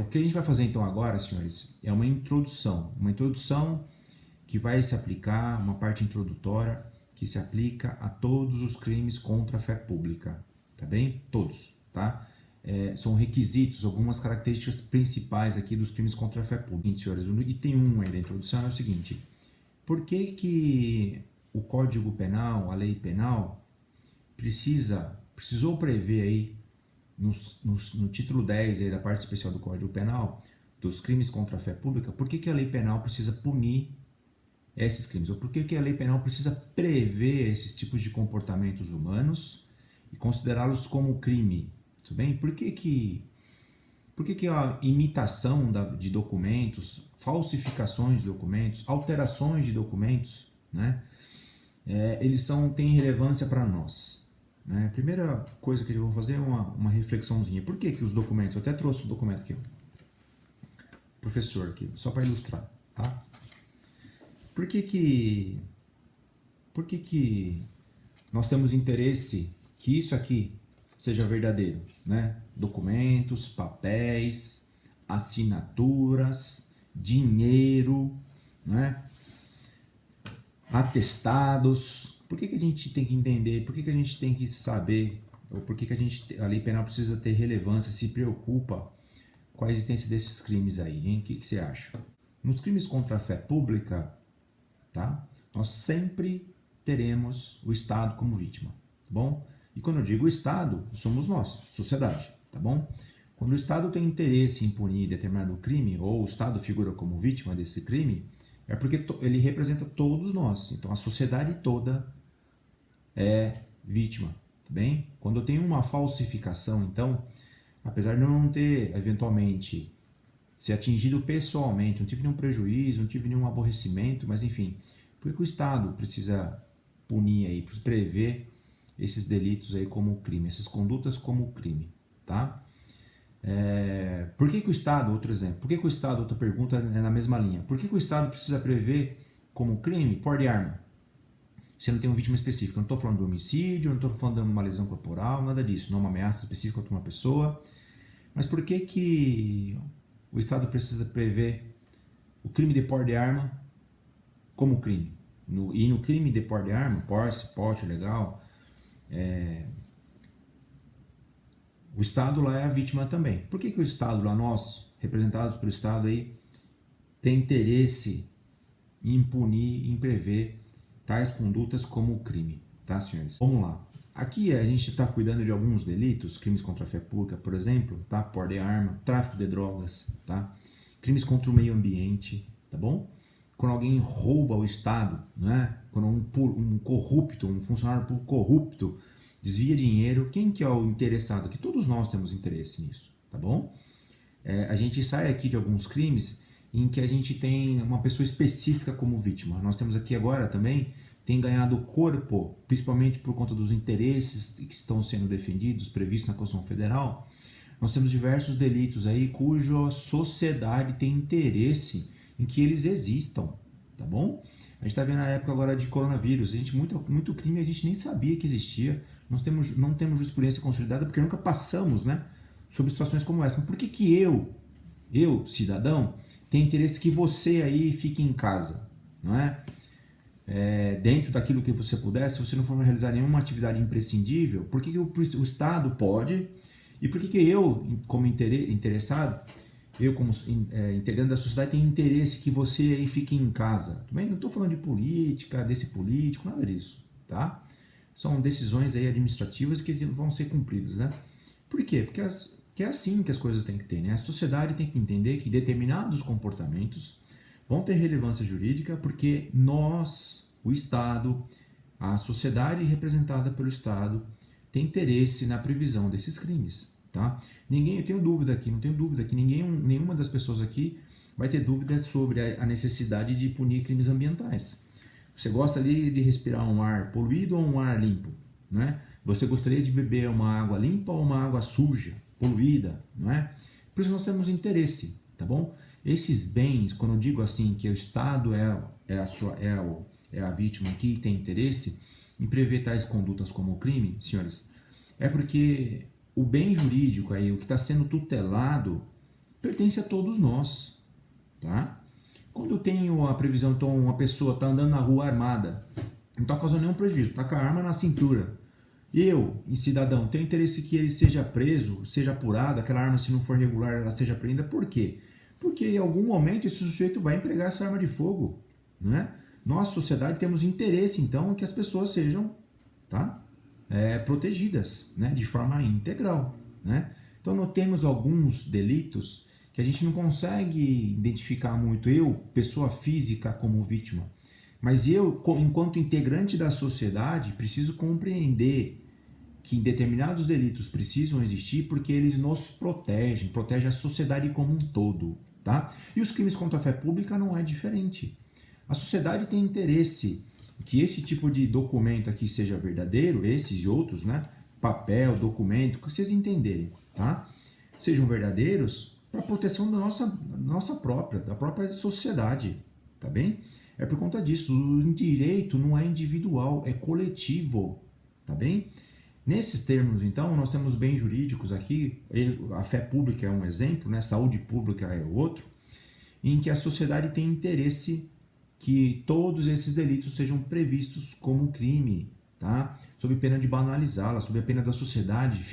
O que a gente vai fazer então agora, senhores, é uma introdução que vai se aplicar, uma parte introdutória que se aplica a todos os crimes contra a fé pública, tá bem? Todos, tá? São requisitos, algumas características principais aqui dos crimes contra a fé pública, senhores. O item 1 aí da introdução é o seguinte: por que o Código Penal, a lei penal, precisou prever aí no título 10 aí da parte especial do Código Penal dos crimes contra a fé pública? Por que a lei penal precisa punir esses crimes? Ou por que a lei penal precisa prever esses tipos de comportamentos humanos e considerá-los como crime? Tudo bem? Por que a imitação de documentos, falsificações de documentos, alterações de documentos, né, têm relevância para nós? Né? Primeira coisa que eu vou fazer é uma reflexãozinha. Por que os documentos? Eu até trouxe o documento aqui, professor aqui, só para ilustrar, tá? Por que nós temos interesse que isso aqui seja verdadeiro, né? Documentos, papéis, assinaturas, dinheiro, né? Atestados. Por que a gente tem que entender? Por que a gente tem que saber? Ou por que a lei penal precisa ter relevância, se preocupa com a existência desses crimes aí, hein? O que você acha? Nos crimes contra a fé pública, tá? Nós sempre teremos o Estado como vítima, tá bom? E quando eu digo Estado, somos nós, sociedade, tá bom? Quando o Estado tem interesse em punir determinado crime, ou o Estado figura como vítima desse crime, é porque ele representa todos nós. Então a sociedade toda é vítima, tá bem? Quando eu tenho uma falsificação, então, apesar de eu não ter, eventualmente, ser atingido pessoalmente, não tive nenhum prejuízo, não tive nenhum aborrecimento, mas enfim, por que o Estado precisa punir aí, precisa prever esses delitos aí como crime, essas condutas como crime, tá? Por que o Estado, outro exemplo, por que o Estado, outra pergunta é na mesma linha, por que o Estado precisa prever como crime porte de arma? Você não tem uma vítima específica, eu não estou falando de homicídio, não estou falando de uma lesão corporal, nada disso, não é uma ameaça específica contra uma pessoa, mas por que o Estado precisa prever o crime de porte de arma como crime? E no crime de porte de arma, porte legal, o Estado lá é a vítima também. Por que o Estado lá, nós, representados pelo Estado aí, tem interesse em punir, em prever tais condutas como crime, tá, senhores? Vamos lá. Aqui a gente está cuidando de alguns delitos, crimes contra a fé pública, por exemplo, tá? Porte de arma, tráfico de drogas, tá? Crimes contra o meio ambiente, tá bom? Quando alguém rouba o Estado, né? Quando um corrupto, um funcionário público corrupto desvia dinheiro, quem que é o interessado? Que todos nós temos interesse nisso, tá bom? A gente sai aqui de alguns crimes em que a gente tem uma pessoa específica como vítima. Nós temos aqui agora também, tem ganhado corpo, principalmente por conta dos interesses que estão sendo defendidos, previstos na Constituição Federal. Nós temos diversos delitos aí cuja sociedade tem interesse em que eles existam, tá bom? A gente está vendo a época agora de coronavírus, muito crime a gente nem sabia que existia, não temos jurisprudência consolidada porque nunca passamos, né, sobre situações como essa. Mas por que eu, cidadão, tenho interesse que você aí fique em casa, não é? Dentro daquilo que você puder, se você não for realizar nenhuma atividade imprescindível, por que o Estado pode e por que eu, como interessado, eu como integrante da sociedade, tenho interesse que você aí fique em casa? Também não estou falando de política, desse político, nada disso, tá? São decisões aí administrativas que vão ser cumpridas, né? Por quê? Porque é assim que as coisas têm que ter, né? A sociedade tem que entender que determinados comportamentos vão ter relevância jurídica porque nós, o Estado, a sociedade representada pelo Estado, tem interesse na previsão desses crimes, tá? Eu tenho dúvida aqui, não tenho dúvida que nenhuma das pessoas aqui vai ter dúvida sobre a necessidade de punir crimes ambientais. Você gosta ali de respirar um ar poluído ou um ar limpo, né? Você gostaria de beber uma água limpa ou uma água suja, poluída, não é? Por isso nós temos interesse, tá bom? Esses bens, quando eu digo assim que o Estado é a vítima que tem interesse em prever tais condutas como crime, senhores, é porque o bem jurídico aí, o que está sendo tutelado pertence a todos nós, tá? Quando eu tenho a previsão, então uma pessoa está andando na rua armada, não está causando nenhum prejuízo, está com a arma na cintura. Eu, em cidadão, tenho interesse que ele seja preso, seja apurado, aquela arma, se não for regular, ela seja apreendida. Por quê? Porque em algum momento esse sujeito vai empregar essa arma de fogo, não é? Nós, sociedade, temos interesse, então, em que as pessoas sejam, tá? Protegidas, né? De forma integral, né? Então, nós temos alguns delitos que a gente não consegue identificar muito, eu, pessoa física, como vítima. Mas eu, enquanto integrante da sociedade, preciso compreender que determinados delitos precisam existir porque eles nos protegem a sociedade como um todo, tá? E os crimes contra a fé pública não é diferente. A sociedade tem interesse que esse tipo de documento aqui seja verdadeiro, esses e outros, né? Papel, documento, que vocês entenderem, tá? Sejam verdadeiros para a proteção da própria sociedade, tá bem? É por conta disso, o direito não é individual, é coletivo, tá bem? Nesses termos, então, nós temos bens jurídicos aqui, a fé pública é um exemplo, né? Saúde pública é outro, em que a sociedade tem interesse que todos esses delitos sejam previstos como crime, tá? Sob pena de banalizá-la, sob a pena da sociedade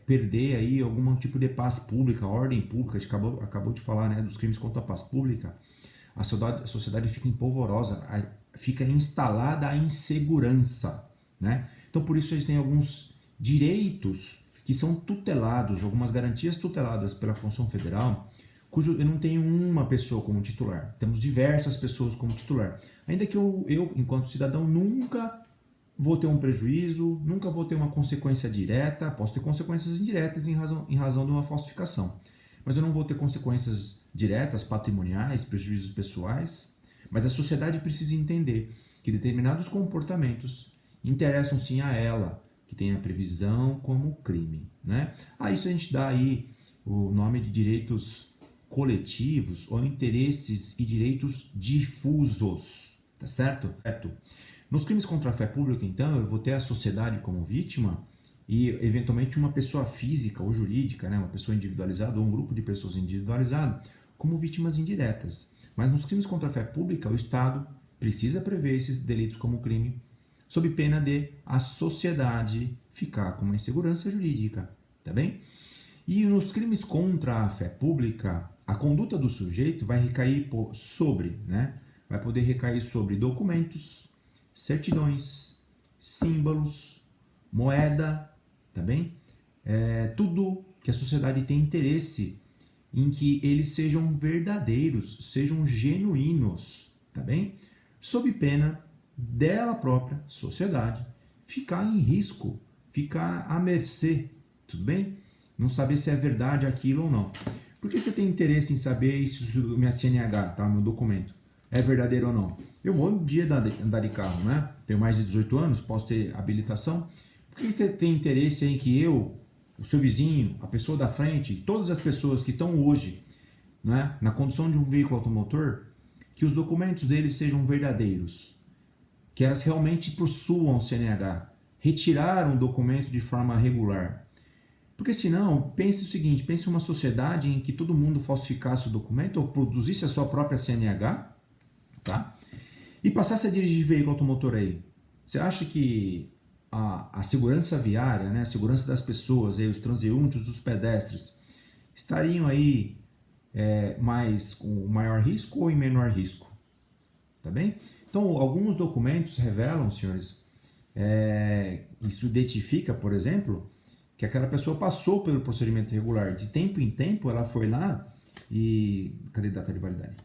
perder aí algum tipo de paz pública, ordem pública. A gente acabou de falar, né, dos crimes contra a paz pública. A sociedade fica empolvorosa, fica instalada a insegurança, né? Então, por isso, eles têm alguns direitos que são tutelados, algumas garantias tuteladas pela Constituição Federal, cujo eu não tenho uma pessoa como titular, temos diversas pessoas como titular. Ainda que eu enquanto cidadão, nunca vou ter um prejuízo, nunca vou ter uma consequência direta, posso ter consequências indiretas em razão de uma falsificação. Mas eu não vou ter consequências diretas, patrimoniais, prejuízos pessoais. Mas a sociedade precisa entender que determinados comportamentos interessam sim a ela, que tem a previsão como crime, né? A isso a gente dá aí o nome de direitos coletivos ou interesses e direitos difusos, tá certo? Nos crimes contra a fé pública, então, eu vou ter a sociedade como vítima e, eventualmente, uma pessoa física ou jurídica, né, uma pessoa individualizada ou um grupo de pessoas individualizado, como vítimas indiretas. Mas nos crimes contra a fé pública, o Estado precisa prever esses delitos como crime, sob pena de a sociedade ficar com uma insegurança jurídica, tá bem? E nos crimes contra a fé pública, a conduta do sujeito vai recair vai poder recair sobre documentos, certidões, símbolos, moeda, tá bem? Tudo que a sociedade tem interesse em que eles sejam verdadeiros, sejam genuínos, tá bem? Sob pena dela própria, sociedade, ficar em risco, ficar à mercê, tudo bem? Não saber se é verdade aquilo ou não. Por que você tem interesse em saber se minha CNH, tá, meu documento, é verdadeiro ou não? Eu vou um dia andar de carro, né? Tenho mais de 18 anos, posso ter habilitação. Por que você tem interesse em que eu, o seu vizinho, a pessoa da frente, todas as pessoas que estão hoje, né, na condução de um veículo automotor, que os documentos deles sejam verdadeiros? Que elas realmente possuam o CNH, retiraram o documento de forma regular. Porque senão, pense o seguinte, pense uma sociedade em que todo mundo falsificasse o documento ou produzisse a sua própria CNH, tá? E passasse a dirigir veículo automotor aí. Você acha que a segurança viária, né, a segurança das pessoas, aí, os transeuntes, os pedestres, estariam aí mais com maior risco ou em menor risco? Tá bem? Então, alguns documentos revelam, senhores, isso identifica, por exemplo, que aquela pessoa passou pelo procedimento regular. De tempo em tempo, ela foi lá e... Cadê a data de validade?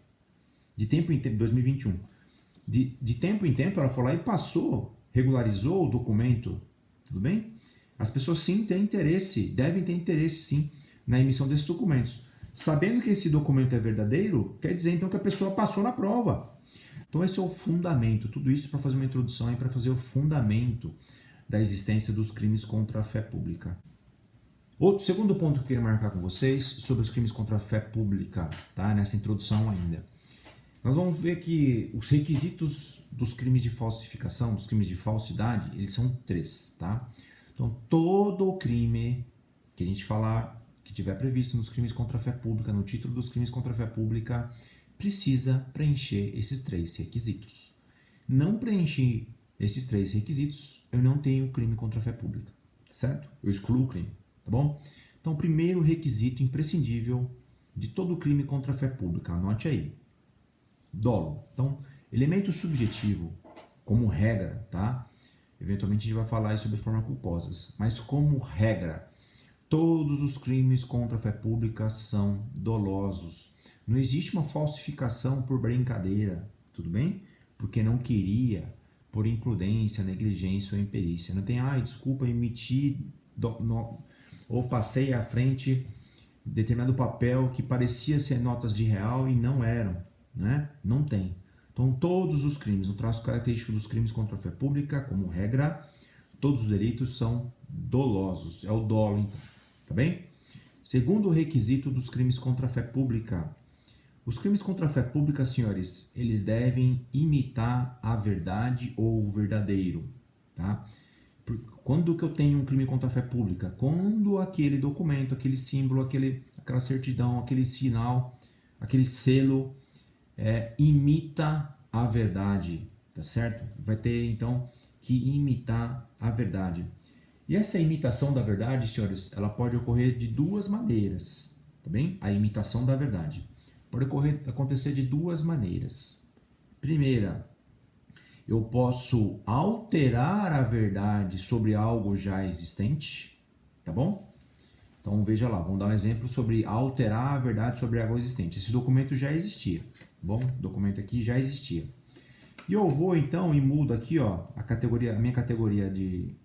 De tempo em tempo, 2021. De tempo em tempo, ela foi lá e passou, regularizou o documento. Tudo bem? As pessoas sim têm interesse, devem ter interesse sim, na emissão desses documentos. Sabendo que esse documento é verdadeiro, quer dizer então que a pessoa passou na prova. Então esse é o fundamento, tudo isso para fazer uma introdução e para fazer o fundamento da existência dos crimes contra a fé pública. Outro segundo ponto que eu queria marcar com vocês sobre os crimes contra a fé pública, tá? Nessa introdução ainda. Nós vamos ver que os requisitos dos crimes de falsificação, dos crimes de falsidade, eles são 3, tá? Então todo crime que a gente falar que tiver previsto nos crimes contra a fé pública, no título dos crimes contra a fé pública, precisa preencher esses 3 requisitos. Não preencher esses 3 requisitos, eu não tenho crime contra a fé pública, certo? Eu excluo o crime, tá bom? Então, o primeiro requisito imprescindível de todo crime contra a fé pública, anote aí, dolo. Então, elemento subjetivo, como regra, tá? Eventualmente a gente vai falar sobre formas culposas, mas como regra, todos os crimes contra a fé pública são dolosos. Não existe uma falsificação por brincadeira, tudo bem? Porque não queria, por imprudência, negligência ou imperícia. Não tem, desculpa, emiti ou passei à frente determinado papel que parecia ser notas de real e não eram, né? Não tem. Então, todos os crimes, o traço característico dos crimes contra a fé pública, como regra, todos os delitos são dolosos. É o dolo, então. Tá bem? Segundo requisito dos crimes contra a fé pública. Os crimes contra a fé pública, senhores, eles devem imitar a verdade ou o verdadeiro, tá? Quando que eu tenho um crime contra a fé pública? Quando aquele documento, aquele símbolo, aquela certidão, aquele sinal, aquele selo imita a verdade, tá certo? Vai ter, então, que imitar a verdade. E essa imitação da verdade, senhores, ela pode ocorrer de 2 maneiras, tá bem? A imitação da verdade pode acontecer de 2 maneiras. Primeira, eu posso alterar a verdade sobre algo já existente, tá bom? Então veja lá, vamos dar um exemplo sobre alterar a verdade sobre algo existente. Esse documento já existia, tá bom? O documento aqui já existia. E eu vou então e mudo aqui, ó, a minha categoria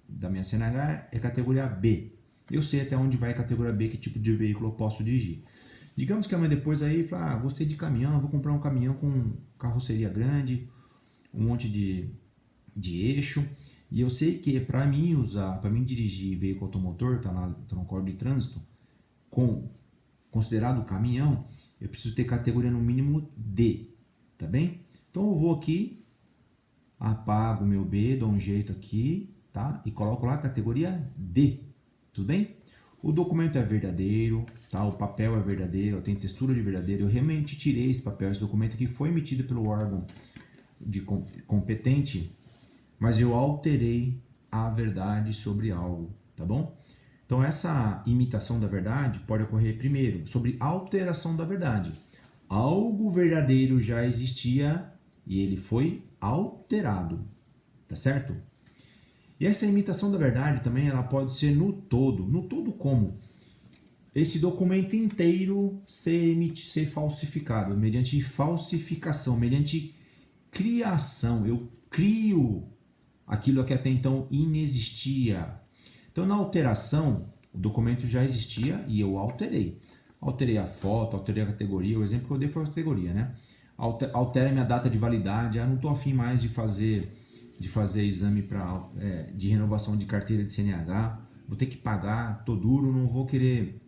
da minha CNH é categoria B. Eu sei até onde vai a categoria B, que tipo de veículo eu posso dirigir. Digamos que amanhã depois aí, fala, gostei de caminhão, vou comprar um caminhão com carroceria grande, um monte de eixo. E eu sei que para mim dirigir veículo automotor, tá no Código de Trânsito, considerado caminhão, eu preciso ter categoria no mínimo D, tá bem? Então eu vou aqui, apago o meu B, dou um jeito aqui, tá? E coloco lá a categoria D, tudo bem? O documento é verdadeiro, tá? O papel é verdadeiro, tem textura de verdadeiro. Eu realmente tirei esse papel, esse documento que foi emitido pelo órgão competente, mas eu alterei a verdade sobre algo, tá bom? Então essa imitação da verdade pode ocorrer primeiro sobre alteração da verdade. Algo verdadeiro já existia e ele foi alterado, tá certo? E essa imitação da verdade também ela pode ser no todo. No todo como? Esse documento inteiro ser falsificado, mediante falsificação, mediante criação. Eu crio aquilo que até então inexistia. Então, na alteração, o documento já existia e eu alterei. Alterei a foto, alterei a categoria. O exemplo que eu dei foi a categoria, né? Altera minha data de validade. Não estou afim mais de fazer exame de renovação de carteira de CNH. Vou ter que pagar, tô duro, não vou querer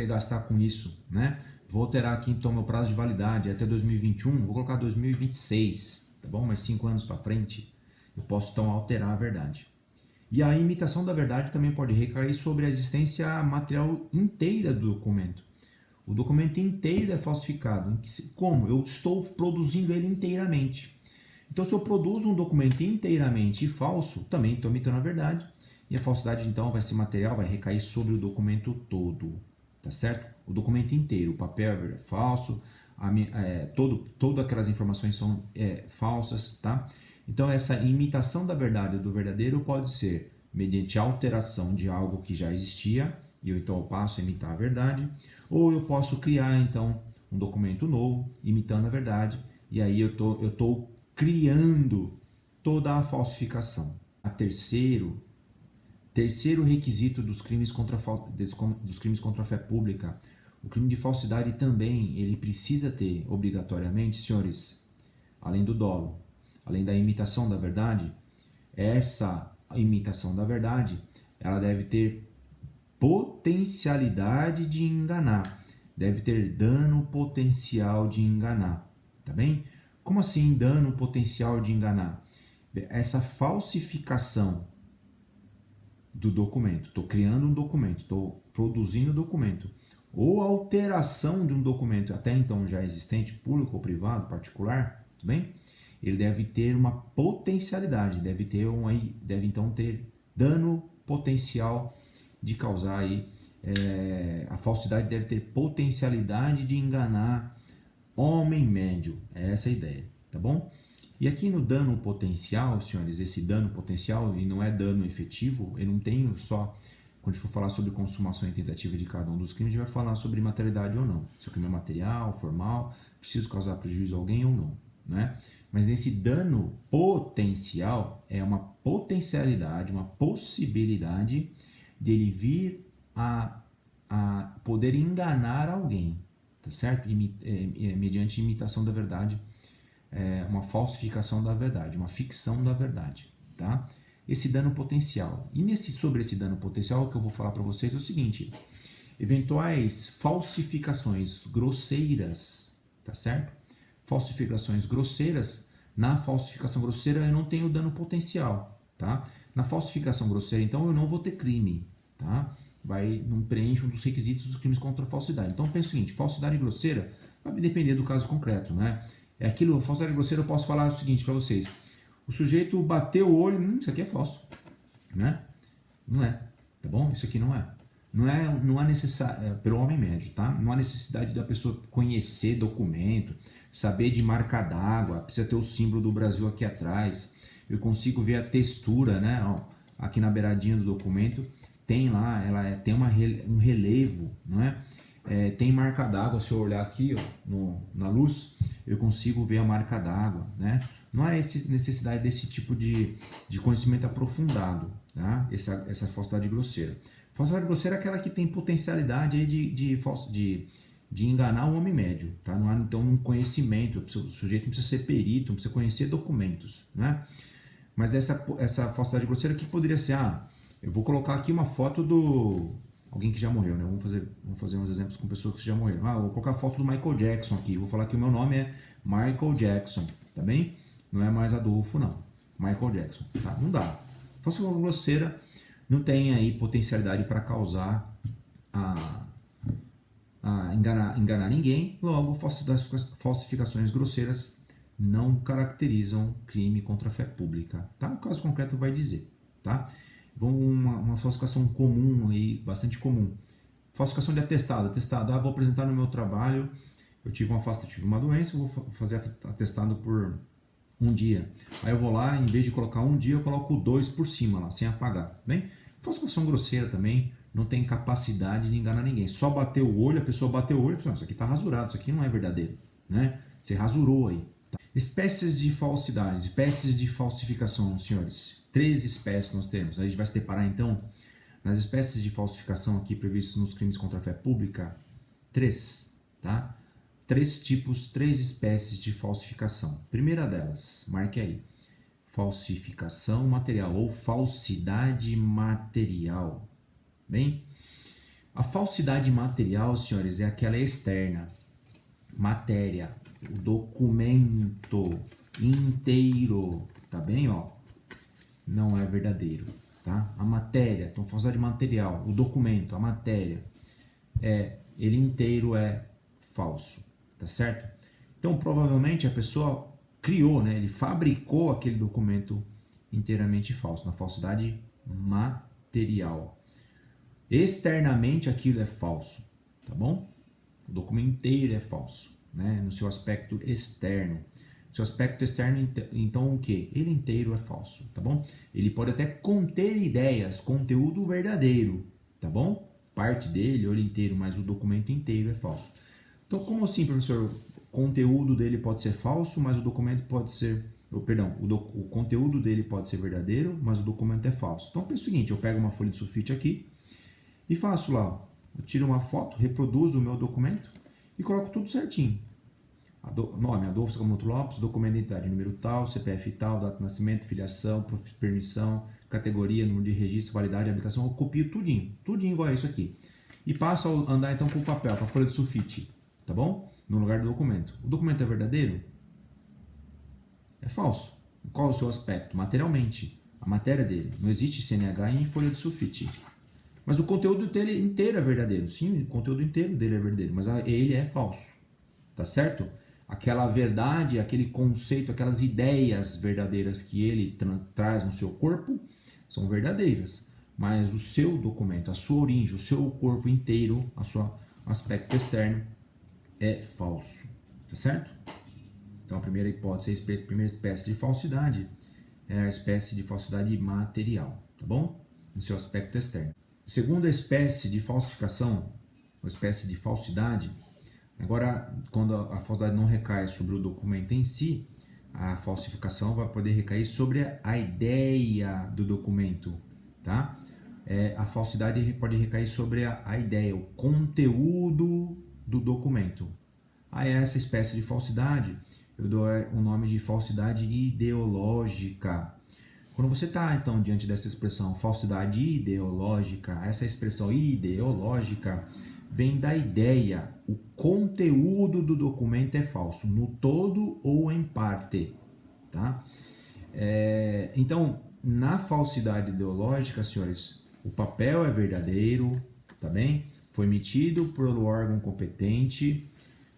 gastar com isso, né? Vou alterar aqui então meu prazo de validade até 2021, vou colocar 2026, tá bom? Mais 5 anos para frente, eu posso então alterar a verdade. E a imitação da verdade também pode recair sobre a existência material inteira do documento. O documento inteiro é falsificado. Como? Eu estou produzindo ele inteiramente. Então, se eu produzo um documento inteiramente falso, também estou imitando a verdade. E a falsidade, então, vai ser material, vai recair sobre o documento todo. Tá certo? O documento inteiro. O papel é falso, todas aquelas informações são falsas, tá? Então, essa imitação da verdade ou do verdadeiro pode ser mediante alteração de algo que já existia, e eu então passo a imitar a verdade, ou eu posso criar, então, um documento novo, imitando a verdade, e aí eu tô criando toda a falsificação. Terceiro requisito dos crimes contra a fé pública, o crime de falsidade também, ele precisa ter, obrigatoriamente, senhores, além do dolo, além da imitação da verdade, essa imitação da verdade, ela deve ter potencialidade de enganar, deve ter dano potencial de enganar, tá bem? Como assim dano potencial de enganar? Essa falsificação do documento, estou criando um documento, estou produzindo o documento, ou alteração de um documento até então já existente, público ou privado, particular, tudo bem? Ele deve ter uma potencialidade, deve então ter dano potencial de causar aí, a falsidade deve ter potencialidade de enganar homem médio, é essa a ideia, tá bom? E aqui no dano potencial, senhores, esse dano potencial, e não é dano efetivo, eu não tenho só, quando a gente for falar sobre consumação e tentativa de cada um dos crimes, a gente vai falar sobre materialidade ou não, se o crime é material, formal, preciso causar prejuízo a alguém ou não, né? Mas nesse dano potencial, é uma potencialidade, uma possibilidade dele vir a poder enganar alguém, tá certo? Mediante imitação da verdade, uma falsificação da verdade, uma ficção da verdade, tá? Esse dano potencial. E sobre esse dano potencial, o que eu vou falar para vocês é o seguinte: eventuais falsificações grosseiras, tá certo? Falsificações grosseiras, na falsificação grosseira eu não tenho dano potencial, tá? Na falsificação grosseira, então, eu não vou ter crime, tá? Não preenche um dos requisitos dos crimes contra a falsidade. Então, pensa o seguinte: falsidade grosseira vai depender do caso concreto, né? Falsidade grosseira, eu posso falar o seguinte para vocês: o sujeito bateu o olho, isso aqui é falso, né? Não é, tá bom? Isso aqui não é. Não há necessidade, pelo homem médio, tá? Não há necessidade da pessoa conhecer documento, saber de marca d'água, precisa ter o símbolo do Brasil aqui atrás. Eu consigo ver a textura, né? Ó, aqui na beiradinha do documento tem lá, tem um relevo, não é? Tem marca d'água, se eu olhar aqui, ó, na luz, eu consigo ver a marca d'água, né? Não há necessidade desse tipo de conhecimento aprofundado, tá? Essa falsidade grosseira. Falsidade grosseira é aquela que tem potencialidade aí de enganar o homem médio, tá? Não há então um conhecimento, o sujeito não precisa ser perito, não precisa conhecer documentos, né? Mas essa falsidade grosseira, que poderia ser? Eu vou colocar aqui uma foto alguém que já morreu, né? Vamos fazer uns exemplos com pessoas que já morreram. Eu vou colocar a foto do Michael Jackson aqui. Vou falar que o meu nome é Michael Jackson, tá bem? Não é mais Adolfo, não. Michael Jackson, tá? Não dá. Falsidade grosseira não tem aí potencialidade para causar enganar ninguém. Logo, falsificações grosseiras não caracterizam crime contra a fé pública, tá? O caso concreto vai dizer, tá? Uma falsificação comum aí, bastante comum. Falsificação de atestado. Vou apresentar no meu trabalho, eu tive uma doença, vou fazer atestado por um dia. Aí eu vou lá, em vez de colocar um dia, eu coloco 2 por cima lá, sem apagar, bem? Falsificação grosseira também não tem capacidade de enganar ninguém. Só bateu o olho, a pessoa bateu o olho e falou: isso aqui está rasurado, isso aqui não é verdadeiro, né? Você rasurou aí. Tá? Espécies de falsidade, espécies de falsificação, senhores. 3 espécies nós temos. A gente vai se deparar então nas espécies de falsificação aqui previstas nos crimes contra a fé pública. 3, tá? 3 espécies de falsificação. Primeira delas, marque aí: falsificação material ou falsidade material. Bem, a falsidade material, senhores, é aquela externa. Matéria, o documento inteiro, tá bem, ó? Não é verdadeiro, tá? A matéria, então falsidade material, o documento, a matéria, ele inteiro é falso, tá certo? Então, provavelmente a pessoa criou, né? Ele fabricou aquele documento inteiramente falso, na falsidade material. Externamente aquilo é falso, tá bom? O documento inteiro é falso, né? No seu aspecto externo. No seu aspecto externo, então o que? Ele inteiro é falso, tá bom? Ele pode até conter ideias, conteúdo verdadeiro, tá bom? Parte dele, ou ele inteiro, mas o documento inteiro é falso. Então, como assim, professor? O conteúdo dele pode ser falso, mas o documento pode ser... o conteúdo dele pode ser verdadeiro, mas o documento é falso. Então, pensa o seguinte: eu pego uma folha de sulfite aqui e faço lá, eu tiro uma foto, reproduzo o meu documento e coloco tudo certinho. Nome: Adolfo Sakamoto Lopes, documento de identidade, número tal, CPF tal, data de nascimento, filiação, permissão, categoria, número de registro, validade, habilitação. Eu copio tudinho igual a isso aqui. E passo a andar então com o papel, com a folha de sulfite, tá bom? No lugar do documento. O documento é verdadeiro? É falso. Qual é o seu aspecto? Materialmente. A matéria dele. Não existe CNH em folha de sulfite. Mas o conteúdo dele inteiro é verdadeiro. Sim, o conteúdo inteiro dele é verdadeiro, mas ele é falso. Tá certo? Aquela verdade, aquele conceito, aquelas ideias verdadeiras que ele traz no seu corpo são verdadeiras. Mas o seu documento, a sua origem, o seu corpo inteiro, o seu aspecto externo é falso. Tá certo? Então a primeira hipótese, a primeira espécie de falsidade é a espécie de falsidade material, tá bom? No seu aspecto externo. Segunda espécie de falsificação, ou espécie de falsidade, agora quando a falsidade não recai sobre o documento em si, a falsificação vai poder recair sobre a ideia do documento, tá? A falsidade pode recair sobre a ideia, o conteúdo do documento. A essa espécie de falsidade eu dou o nome de falsidade ideológica. Quando você está, então, diante dessa expressão falsidade ideológica, essa expressão ideológica vem da ideia. O conteúdo do documento é falso, no todo ou em parte. Tá? Então, na falsidade ideológica, senhores, o papel é verdadeiro, tá bem? Foi emitido pelo órgão competente,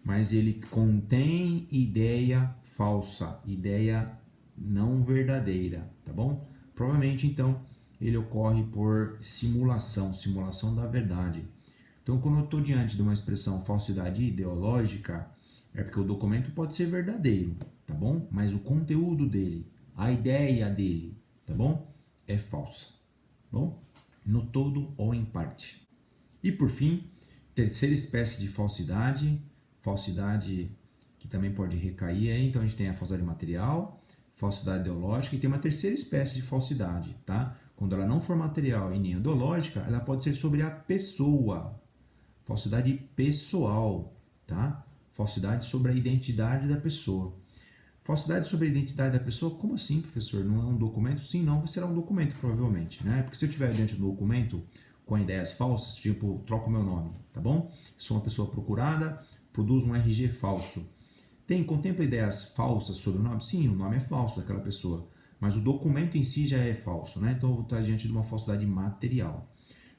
mas ele contém ideia falsa, ideia não verdadeira, tá bom? Provavelmente, então, ele ocorre por simulação da verdade. Então, quando eu estou diante de uma expressão falsidade ideológica, é porque o documento pode ser verdadeiro, tá bom? Mas o conteúdo dele, a ideia dele, tá bom? É falsa, tá bom? No todo ou em parte. E por fim, terceira espécie de falsidade que também pode recair aí, então a gente tem a falsidade material, falsidade ideológica e tem uma terceira espécie de falsidade, tá? Quando ela não for material e nem ideológica, ela pode ser sobre a pessoa, falsidade pessoal, tá? Falsidade sobre a identidade da pessoa. Falsidade sobre a identidade da pessoa, como assim, professor? Não é um documento? Sim, não, será um documento provavelmente, né? Porque se eu estiver diante do documento com ideias falsas, tipo, troco meu nome, tá bom? Sou uma pessoa procurada, produz um RG falso. Contempla ideias falsas sobre o nome? Sim, o nome é falso daquela pessoa, mas o documento em si já é falso, né? Então eu vou estar diante de uma falsidade material.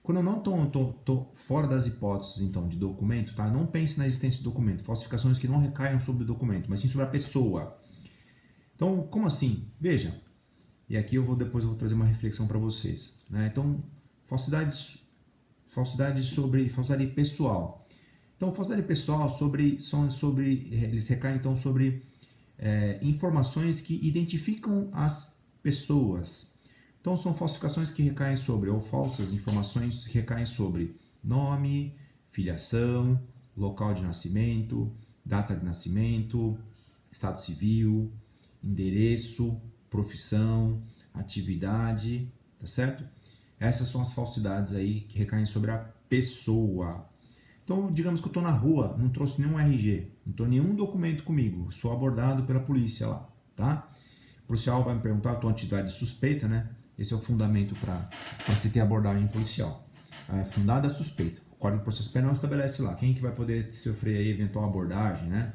Quando eu não estou fora das hipóteses, então, de documento, tá? Não pense na existência do documento, falsificações que não recaiam sobre o documento, mas sim sobre a pessoa. Então, como assim? Veja, e aqui depois eu vou trazer uma reflexão para vocês, né? Então, falsidade pessoal. Então, falsidade pessoal eles recaem então sobre informações que identificam as pessoas. Então, são falsificações que recaem sobre, ou falsas informações que recaem sobre nome, filiação, local de nascimento, data de nascimento, estado civil, endereço, profissão, atividade, tá certo? Essas são as falsidades aí que recaem sobre a pessoa. Então, digamos que eu estou na rua, não trouxe nenhum RG, não estou nenhum documento comigo, sou abordado pela polícia lá, tá? O policial vai me perguntar, eu estou em atividade suspeita, né? Esse é o fundamento para se ter abordagem policial. É fundada a suspeita. O Código de Processo Penal estabelece lá quem que vai poder sofrer aí eventual abordagem, né?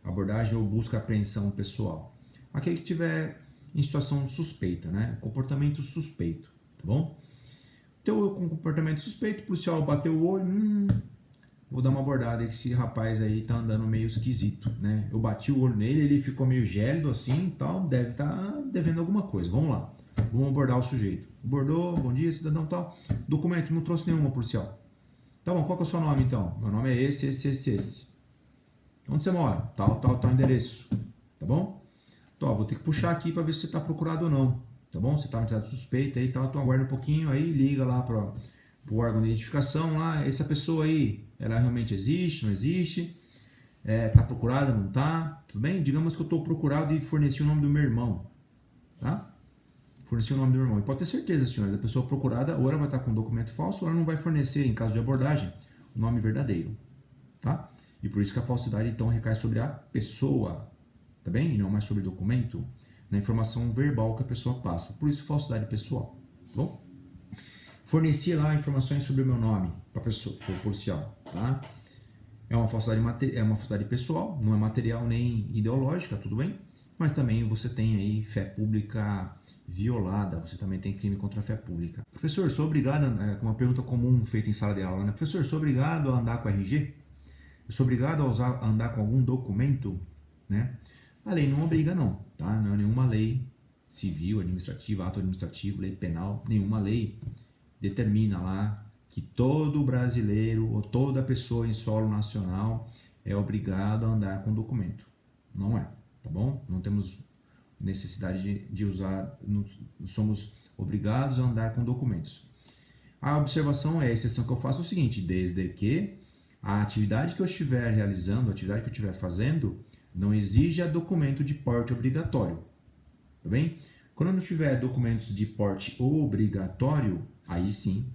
Abordagem ou busca apreensão pessoal. Aquele que tiver em situação suspeita, né? Comportamento suspeito, tá bom? Então, eu com comportamento suspeito, o policial bateu o olho, vou dar uma abordada que esse rapaz aí tá andando meio esquisito, né? Eu bati o olho nele, ele ficou meio gélido assim e tal, deve estar devendo alguma coisa. Vamos lá, vamos abordar o sujeito. Abordou, bom dia, cidadão, tal. Documento, não trouxe nenhuma, policial. Tá bom, qual que é o seu nome então? Meu nome é esse. Onde você mora? Tal endereço, tá bom? Então, vou ter que puxar aqui para ver se você tá procurado ou não, tá bom? Você tá em suspeita aí e tal, então aguarda um pouquinho aí, liga lá pro órgão de identificação lá, essa pessoa aí, ela realmente existe, não existe, tá procurada, não tá, tudo bem? Digamos que eu estou procurado e forneci o nome do meu irmão, tá? Forneci o nome do meu irmão. E pode ter certeza, senhores, a pessoa procurada ou ela vai estar com um documento falso ou ela não vai fornecer, em caso de abordagem, o nome verdadeiro, tá? E por isso que a falsidade, então, recai sobre a pessoa, tá bem? E não mais sobre o documento, na informação verbal que a pessoa passa. Por isso, falsidade pessoal, tá bom? Forneci lá informações sobre o meu nome para a pessoa, para o policial, tá? É uma falsidade pessoal, não é material nem ideológica, tudo bem? mas também você tem aí fé pública violada, você também tem crime contra a fé pública. Professor, sou obrigado, uma pergunta comum feita em sala de aula, né? Professor, sou obrigado a andar com RG? Eu sou obrigado a andar com algum documento, né? A lei não obriga não, tá? Não é nenhuma lei civil, administrativa, ato administrativo, lei penal, nenhuma lei determina lá que todo brasileiro ou toda pessoa em solo nacional é obrigado a andar com documento. Não é, tá bom? Não temos necessidade de usar, não somos obrigados a andar com documentos. A observação a exceção que eu faço é o seguinte, desde que a atividade que eu estiver realizando, a atividade que eu estiver fazendo, não exija documento de porte obrigatório, tá bem? Quando eu não tiver documentos de porte obrigatório, aí sim,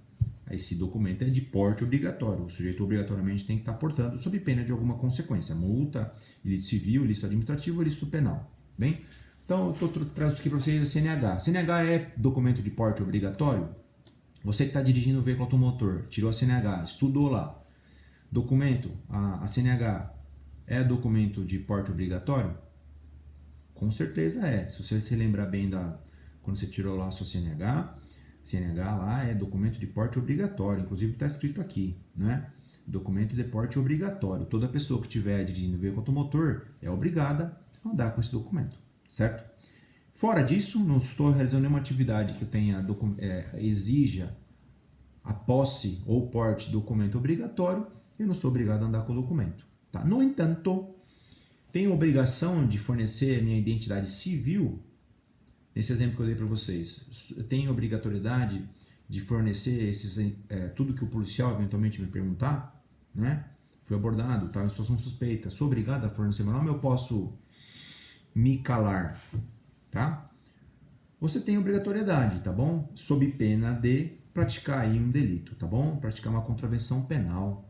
esse documento é de porte obrigatório. O sujeito obrigatoriamente tem que estar portando sob pena de alguma consequência, multa, ilícito civil, ilícito administrativo ou ilícito penal, bem? Então, eu trago aqui para vocês a CNH. CNH é documento de porte obrigatório? Você que está dirigindo o veículo automotor, tirou a CNH, estudou lá. Documento, a CNH é documento de porte obrigatório? Com certeza é. Se você se lembrar bem quando você tirou lá a sua CNH lá é documento de porte obrigatório. Inclusive está escrito aqui, né? Documento de porte obrigatório. Toda pessoa que estiver dirigindo o veículo automotor é obrigada a andar com esse documento, certo? Fora disso, não estou realizando nenhuma atividade que exija a posse ou porte de documento obrigatório, eu não sou obrigado a andar com o documento. Tá? No entanto, tenho obrigação de fornecer minha identidade civil. Nesse exemplo que eu dei para vocês, eu tenho obrigatoriedade de fornecer tudo que o policial eventualmente me perguntar, né? Fui abordado, estava em situação suspeita, sou obrigado a fornecer meu nome, eu posso me calar, tá? Você tem obrigatoriedade, tá bom? Sob pena de praticar aí um delito, tá bom? Praticar uma contravenção penal.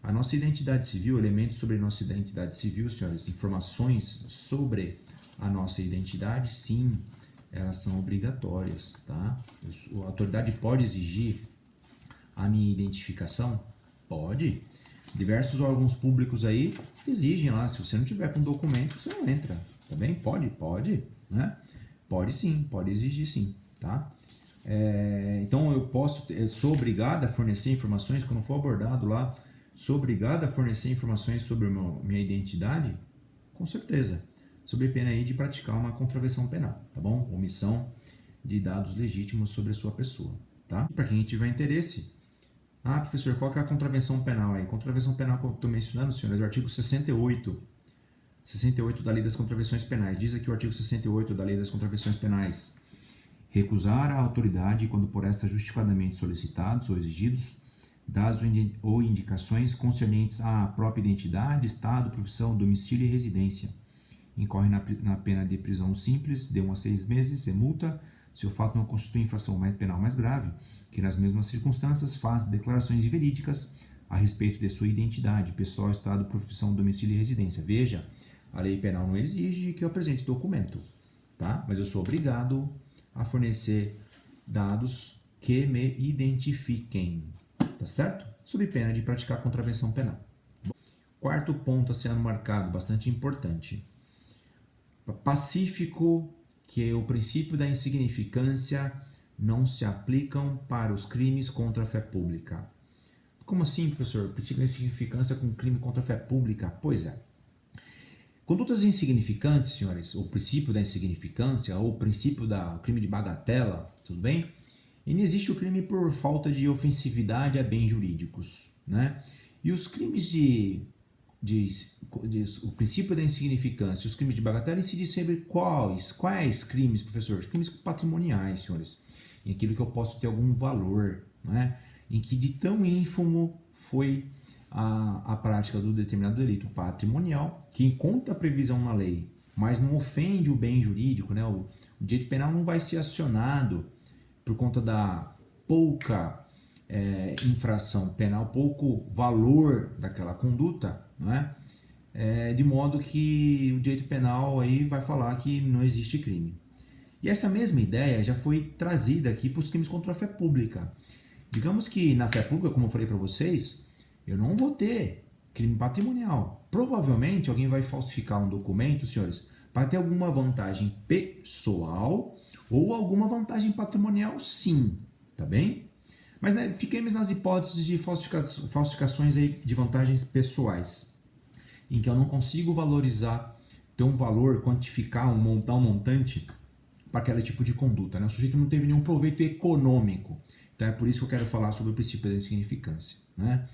A nossa identidade civil, elementos sobre nossa identidade civil, senhores, informações sobre a nossa identidade, sim, elas são obrigatórias, tá? A autoridade pode exigir a minha identificação? Pode. Diversos órgãos públicos aí exigem lá, se você não tiver com documento, você não entra, tá bem? Pode, né? Pode sim, pode exigir sim, tá? Então eu sou obrigado a fornecer informações, quando for abordado lá, sou obrigado a fornecer informações sobre minha identidade? Com certeza, sob pena aí de praticar uma contravenção penal, tá bom? Omissão de dados legítimos sobre a sua pessoa, tá? Para quem tiver interesse, professor, qual que é a contravenção penal aí? Contravenção penal que eu estou mencionando, senhores, é o artigo 68 da Lei das Contravenções Penais. Diz aqui o artigo 68 da Lei das Contravenções Penais: recusar à autoridade, quando por esta justificadamente solicitados ou exigidos, dados ou indicações concernentes à própria identidade, estado, profissão, domicílio e residência. Incorre na pena de prisão simples de 1 a 6 meses e multa, se o fato não constitui infração penal mais grave, que nas mesmas circunstâncias faz declarações verídicas a respeito de sua identidade, pessoal, estado, profissão, domicílio e residência. Veja, a lei penal não exige que eu apresente documento, tá? Mas eu sou obrigado a fornecer dados que me identifiquem, tá certo? Sob pena de praticar contravenção penal. Quarto ponto a ser marcado, bastante importante. Pacífico, que o princípio da insignificância não se aplicam para os crimes contra a fé pública. Como assim, professor? Princípio da insignificância com crime contra a fé pública? Pois é. Condutas insignificantes, senhores, o princípio da insignificância ou o princípio do crime de bagatela, tudo bem? E não existe o crime por falta de ofensividade a bens jurídicos, né? E os crimes o princípio da insignificância, os crimes de bagatela incidem sobre quais crimes, professor? Crimes patrimoniais, senhores, em aquilo que eu posso ter algum valor, né? Em que de tão ínfimo foi a prática do determinado delito patrimonial, que encontra a previsão na lei, mas não ofende o bem jurídico, né? O direito penal não vai ser acionado por conta da pouca infração penal, pouco valor daquela conduta, não é? De modo que o direito penal aí vai falar que não existe crime. E essa mesma ideia já foi trazida aqui para os crimes contra a fé pública. Digamos que na fé pública, como eu falei para vocês, eu não vou ter crime patrimonial. Provavelmente alguém vai falsificar um documento, senhores, Para ter alguma vantagem pessoal ou alguma vantagem patrimonial, sim, tá bem? Mas né, fiquemos nas hipóteses de falsificações aí de vantagens pessoais, em que eu não consigo valorizar, ter um valor, quantificar, montar um montante para aquele tipo de conduta. Né? O sujeito não teve nenhum proveito econômico. Então é por isso que eu quero falar sobre o princípio da insignificância. Né?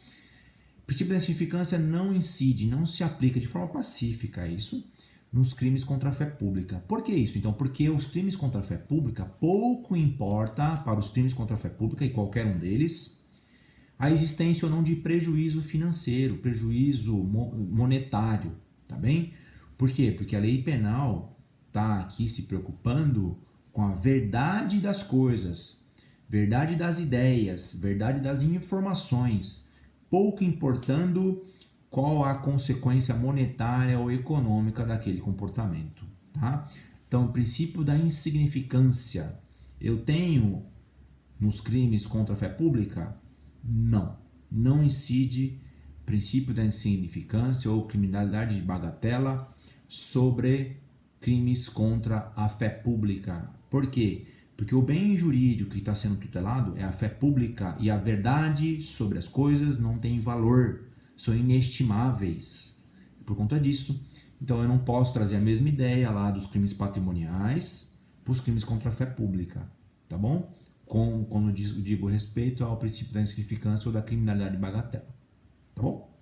O princípio da insignificância não incide, não se aplica de forma pacífica a isso nos crimes contra a fé pública. Por que isso? Então, porque os crimes contra a fé pública, pouco importa para os crimes contra a fé pública, e qualquer um deles, a existência ou não de prejuízo financeiro, prejuízo monetário, tá bem? Por quê? Porque a lei penal está aqui se preocupando com a verdade das coisas, verdade das ideias, verdade das informações, pouco importando qual a consequência monetária ou econômica daquele comportamento, tá? Então, o princípio da insignificância, eu tenho nos crimes contra a fé pública? Não incide princípio da insignificância ou criminalidade de bagatela sobre crimes contra a fé pública. Por quê? Porque o bem jurídico que está sendo tutelado é a fé pública e a verdade sobre as coisas não tem valor, são inestimáveis. Por conta disso, então eu não posso trazer a mesma ideia lá dos crimes patrimoniais para os crimes contra a fé pública, tá bom? Quando digo respeito ao princípio da insignificância ou da criminalidade bagatela, tá bom?